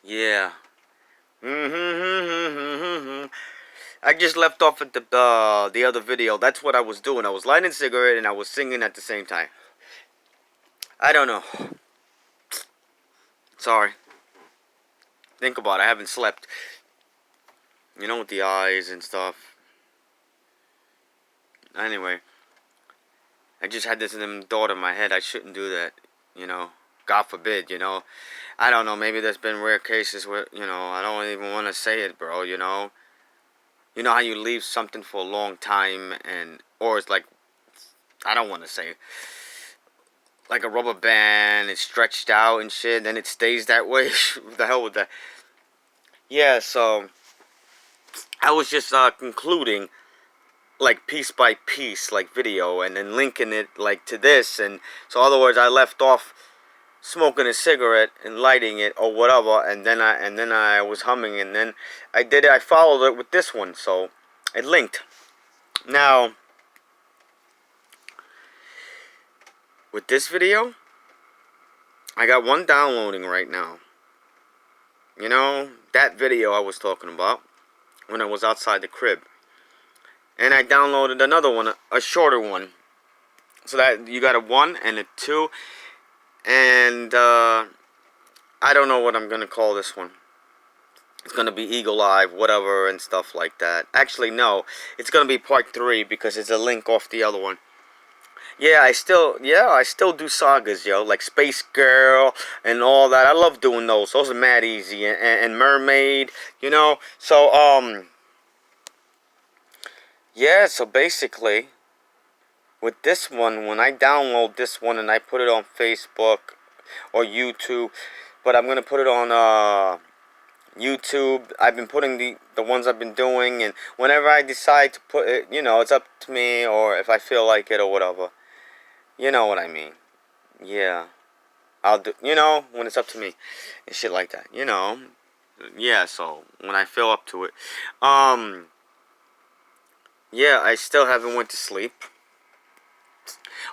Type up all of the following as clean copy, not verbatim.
Yeah. I just left off at the other video. That's what I was doing. I was lighting a cigarette and I was singing at the same time. I don't know. Sorry. Think about it. I haven't slept. You know, with the eyes and stuff. Anyway, I just had this thought in my head. I shouldn't do that. You know, God forbid. You know, I don't know. Maybe there's been rare cases where I don't even want to say it, bro. You know how you leave something for a long time or it's like, I don't want to say, like a rubber band, it's stretched out and shit, then it stays that way. What the hell with that? Yeah, so I was just concluding like piece by piece, like video, and then linking it like to this, and so in other words, I left off smoking a cigarette and lighting it or whatever, and then I was humming, and then I followed it with this one, so it linked. Now with this video, I got one downloading right now. You know, that video I was talking about when I was outside the crib. And I downloaded another one, a shorter one. So that you got a 1 and a 2. And I don't know what I'm going to call this one. It's going to be Eagle Eye, whatever, and stuff like that. Actually, no. It's going to be part 3 because it's a link off the other one. Yeah, I still do sagas, yo, like Space Girl and all that. I love doing those. Those are mad easy. And Mermaid, you know. So, yeah, so basically, with this one, when I download this one and I put it on Facebook or YouTube, but I'm going to put it on, YouTube. I've been putting the ones I've been doing, and whenever I decide to put it, it's up to me, or if I feel like it or whatever. You know what I mean. Yeah. I'll do, when it's up to me and shit like that, Yeah, so when I feel up to it. Yeah, I still haven't went to sleep.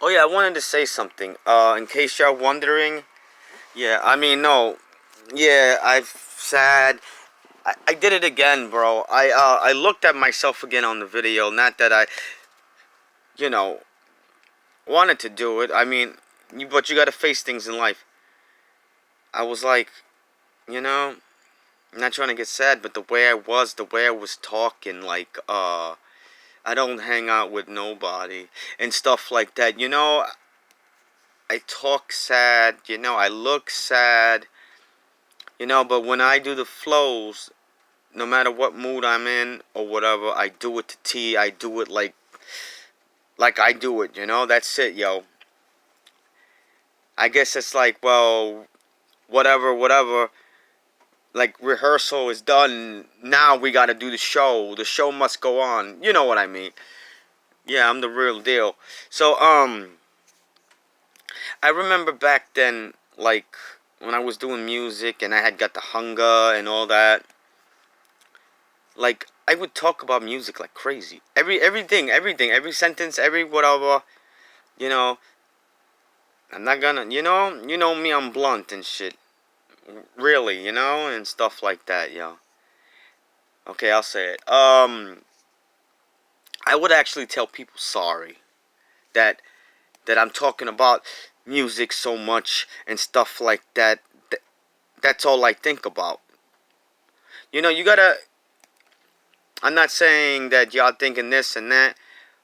Oh yeah, I wanted to say something. In case y'all wondering. Yeah, I mean, no. Yeah, I've sad. I did it again, bro. I looked at myself again on the video. Not that I, you know, wanted to do it. I mean, but you gotta face things in life. I was like, you know, I'm not trying to get sad, but the way I was talking, like, I don't hang out with nobody and stuff like that. I talk sad, I look sad, but when I do the flows, no matter what mood I'm in or whatever, I do it to T. I do it like I do it, that's it, yo. I guess it's like, well, whatever. Like, rehearsal is done. Now we gotta do the show. The show must go on. You know what I mean. Yeah, I'm the real deal. So, I remember back then, like, when I was doing music and I had got the hunger and all that. Like, I would talk about music like crazy. Everything, every sentence, every whatever. You know, I'm not gonna, you know me, I'm blunt and shit. Really, and stuff like that, yo. Okay, I'll say it. I would actually tell people sorry that I'm talking about music so much and stuff like that. That's all I think about. You gotta. I'm not saying that y'all thinking this and that,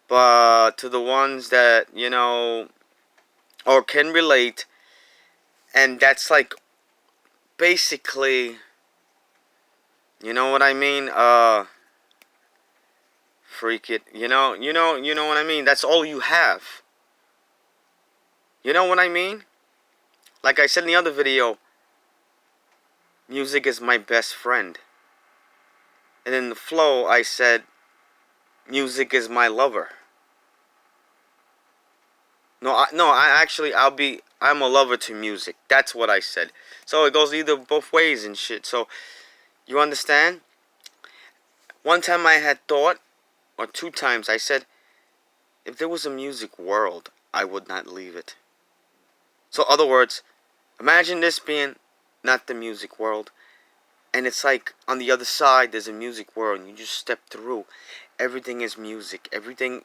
but to the ones that or can relate, and that's like basically, you know what I mean. Freak it. You know what I mean. That's all you have. You know what I mean? Like I said in the other video, music is my best friend. And in the flow, I said, music is my lover. No, I'm a lover to music. That's what I said. So it goes either both ways and shit. So, you understand? One time I had thought, or 2 times, I said, if there was a music world, I would not leave it. So, other words, imagine this being not the music world. And it's like on the other side there's a music world, and you just step through. Everything is music. Everything,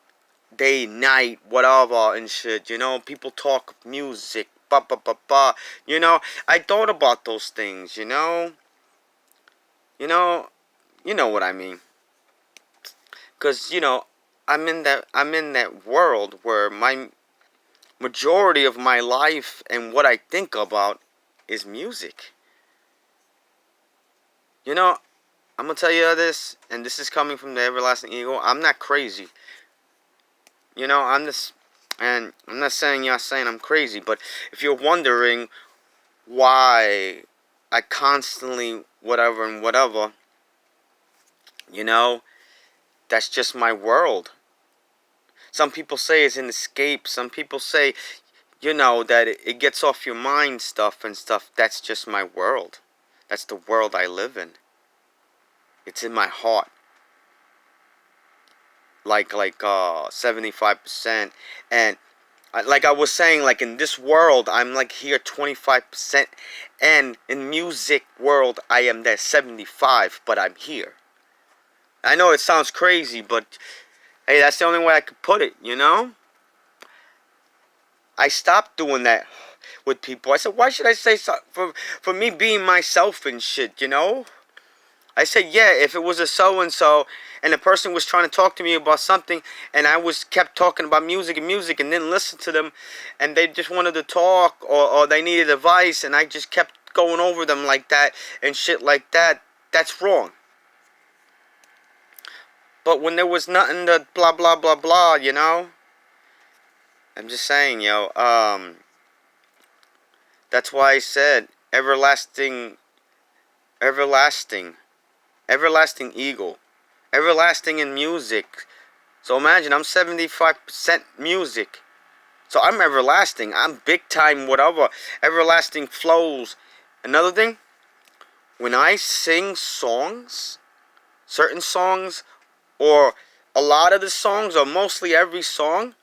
day, night, whatever and shit. You know, people talk music. Ba ba ba ba. You know, I thought about those things. You know, you know what I mean. Cause I'm in that world where my majority of my life and what I think about is music. You know, I'm gonna tell you this, and this is coming from the everlasting eagle. I'm not crazy. I'm just, and I'm not saying y'all saying I'm crazy, but if you're wondering why I constantly whatever and whatever, you know, that's just my world. Some people say it's an escape. Some people say, that it gets off your mind stuff and stuff. That's just my world. That's the world I live in. It's in my heart. Like 75%. And like I was saying, like in this world, I'm like here 25%. And in music world, I am there 75, but I'm here. I know it sounds crazy, but hey, that's the only way I could put it, I stopped doing that with people. I said, why should I say so for me being myself and shit. I said, yeah, if it was a so and the person was trying to talk to me about something, and I was kept talking about music and didn't listen to them, and they just wanted to talk, or they needed advice, and I just kept going over them like that and shit like that, that's wrong. But when there was nothing to blah blah blah blah, I'm just saying, that's why I said everlasting, everlasting, everlasting eagle, everlasting in music. So imagine I'm 75% music. So I'm everlasting. I'm big time whatever. Everlasting flows. Another thing, when I sing songs, certain songs, or a lot of the songs, or mostly every song,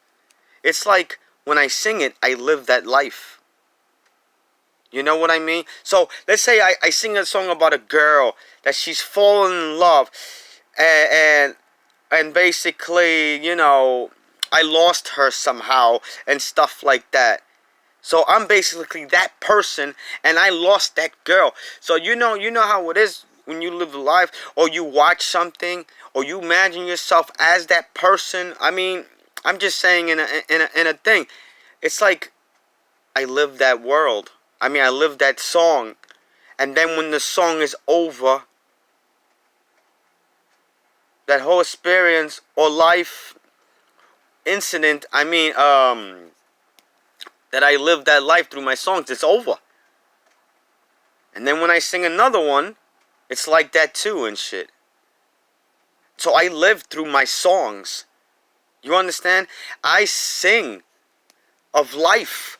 it's like when I sing it, I live that life. You know what I mean? So let's say I sing a song about a girl that she's fallen in love, and basically, I lost her somehow and stuff like that. So I'm basically that person, and I lost that girl. So you know how it is when you live a life, or you watch something, or you imagine yourself as that person. I mean, I'm just saying in a thing. It's like I live that world. I mean, I live that song, and then when the song is over, that whole experience or life incident, I mean, that I lived that life through my songs, it's over. And then when I sing another one, it's like that too and shit. So I live through my songs. You understand? I sing of life,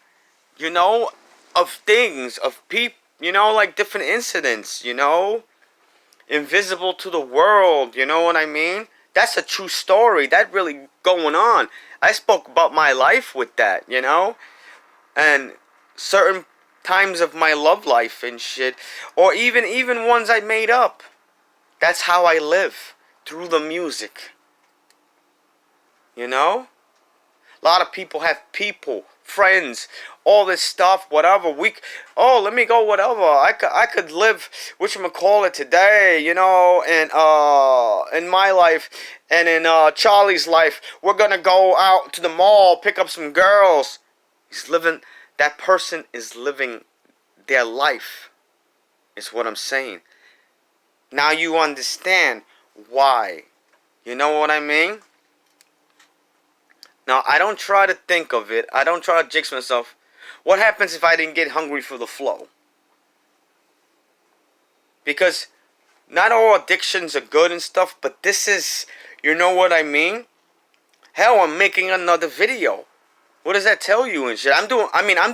of things, of people, like different incidents, invisible to the world, you know what I mean? That's a true story. That really going on. I spoke about my life with that, and certain times of my love life and shit, or even ones I made up. That's how I live, through the music. A lot of people have people, friends, all this stuff, whatever. Let me go, whatever. I could live, whatchamacallit, today, and in my life, and in Charlie's life. We're gonna go out to the mall, pick up some girls. That person is living their life, is what I'm saying. Now you understand why. You know what I mean? Now, I don't try to think of it. I don't try to jinx myself. What happens if I didn't get hungry for the flow? Because not all addictions are good and stuff, but this is, you know what I mean? Hell, I'm making another video. What does that tell you and shit? I'm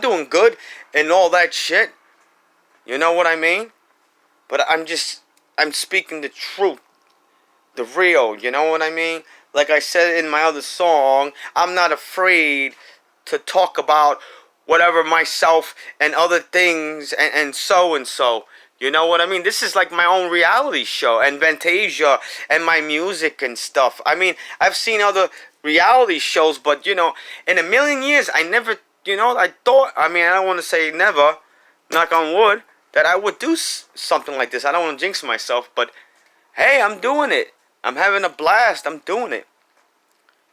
doing good and all that shit. You know what I mean? But I'm speaking the truth. The real, you know what I mean? Like I said in my other song, I'm not afraid to talk about whatever myself and other things and so and so. You know what I mean? This is like my own reality show, and Fantasia and my music and stuff. I mean, I've seen other reality shows, but you know, in a million years, I never, you know, I thought, I mean, I don't want to say never, knock on wood, that I would do something like this. I don't want to jinx myself, but hey, I'm doing it. I'm having a blast. I'm doing it.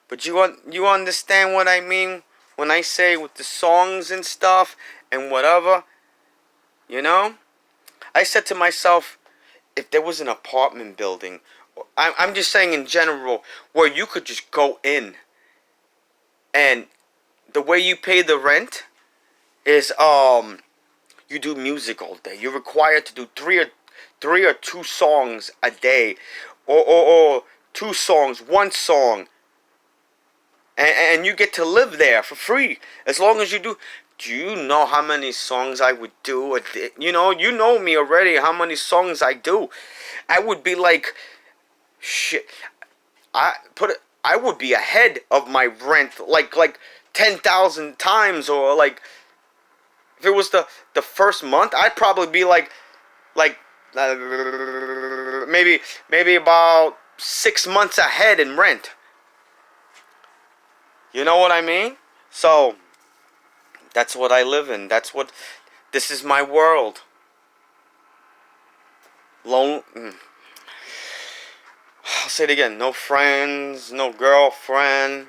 But you understand what I mean when I say with the songs and stuff and whatever, you know? I said to myself, if there was an apartment building, I'm just saying in general, where you could just go in and the way you pay the rent is you do music all day. You're required to do three or two songs a day, or two songs, one song, and you get to live there for free as long as you do. Do you know how many songs I would do? You know me already. How many songs I do? I would be like, shit. I would be ahead of my rent like 10,000 times, or like if it was the first month, I'd probably be like maybe about 6 months ahead in rent. You know what I mean? So that's what I live in. This is my world. I'll say it again. No friends, no girlfriend,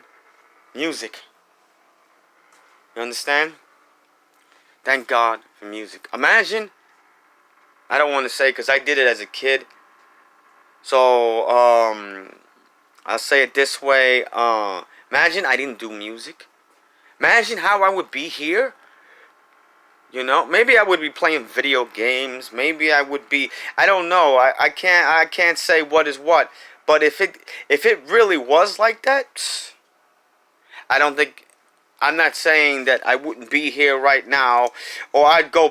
music. You understand? Thank God for music. Imagine, I don't want to say because I did it as a kid. So, I'll say it this way. Imagine I didn't do music. Imagine how I would be here. You know, maybe I would be playing video games. Maybe I would be. I don't know. I can't say what is what. But if it really was like that, I don't think. I'm not saying that I wouldn't be here right now, or I'd go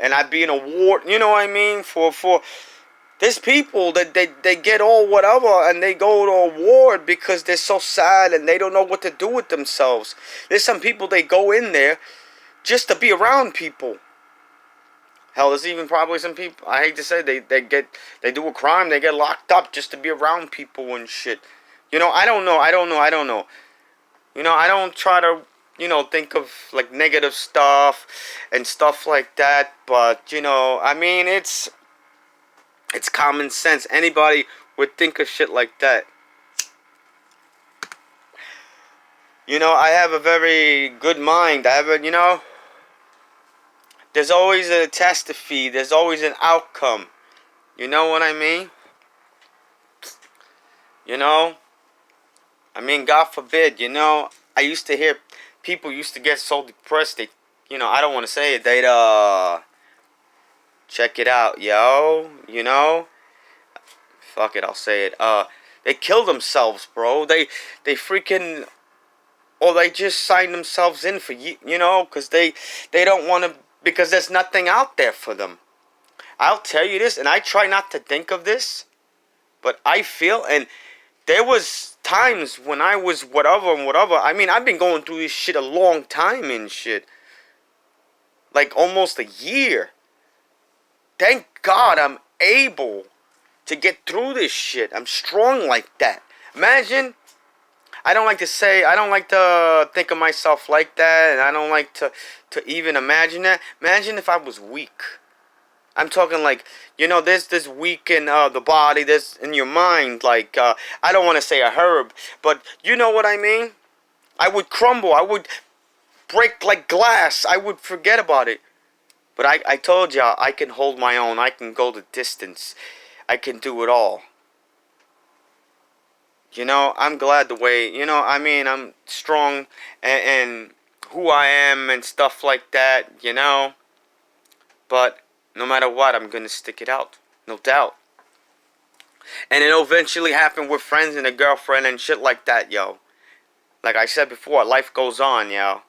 and I'd be in a war. You know what I mean? For there's people that they get all whatever and they go to a ward because they're so sad and they don't know what to do with themselves. There's some people, they go in there just to be around people. Hell, there's even probably some people, I hate to say, they do a crime, they get locked up just to be around people and shit. You know, I don't know. You know, I don't try to, think of like negative stuff and stuff like that, but you know, I mean, it's common sense. Anybody would think of shit like that. You know, I have a very good mind. There's always a catastrophe. There's always an outcome. You know what I mean? You know? I mean, God forbid, I used to hear people used to get so depressed. I don't want to say it. They'd, check it out, yo. Fuck it, I'll say it. They kill themselves, bro. They freaking, or they just sign themselves in for because they don't want to, because there's nothing out there for them. I'll tell you this, and I try not to think of this, but I feel, and there was times when I was whatever and whatever. I mean, I've been going through this shit a long time and shit. Like almost a year. Thank God I'm able to get through this shit. I'm strong like that. Imagine, I don't like to think of myself like that, and I don't like to even imagine that. Imagine if I was weak. I'm talking like, there's this weak in the body, there's in your mind, like, I don't want to say a herb, but you know what I mean? I would crumble, I would break like glass, I would forget about it. But I told y'all, I can hold my own, I can go the distance, I can do it all. I'm glad the way, I'm strong and who I am and stuff like that, but no matter what, I'm going to stick it out. No doubt. And it'll eventually happen with friends and a girlfriend and shit like that, yo. Like I said before, life goes on, yo.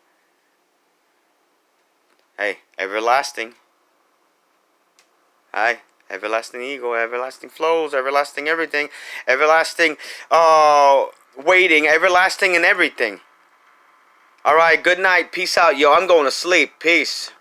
Hey, everlasting. Hi, everlasting ego, everlasting flows, everlasting everything. Everlasting, waiting, everlasting and everything. Alright, good night. Peace out, yo. I'm going to sleep. Peace.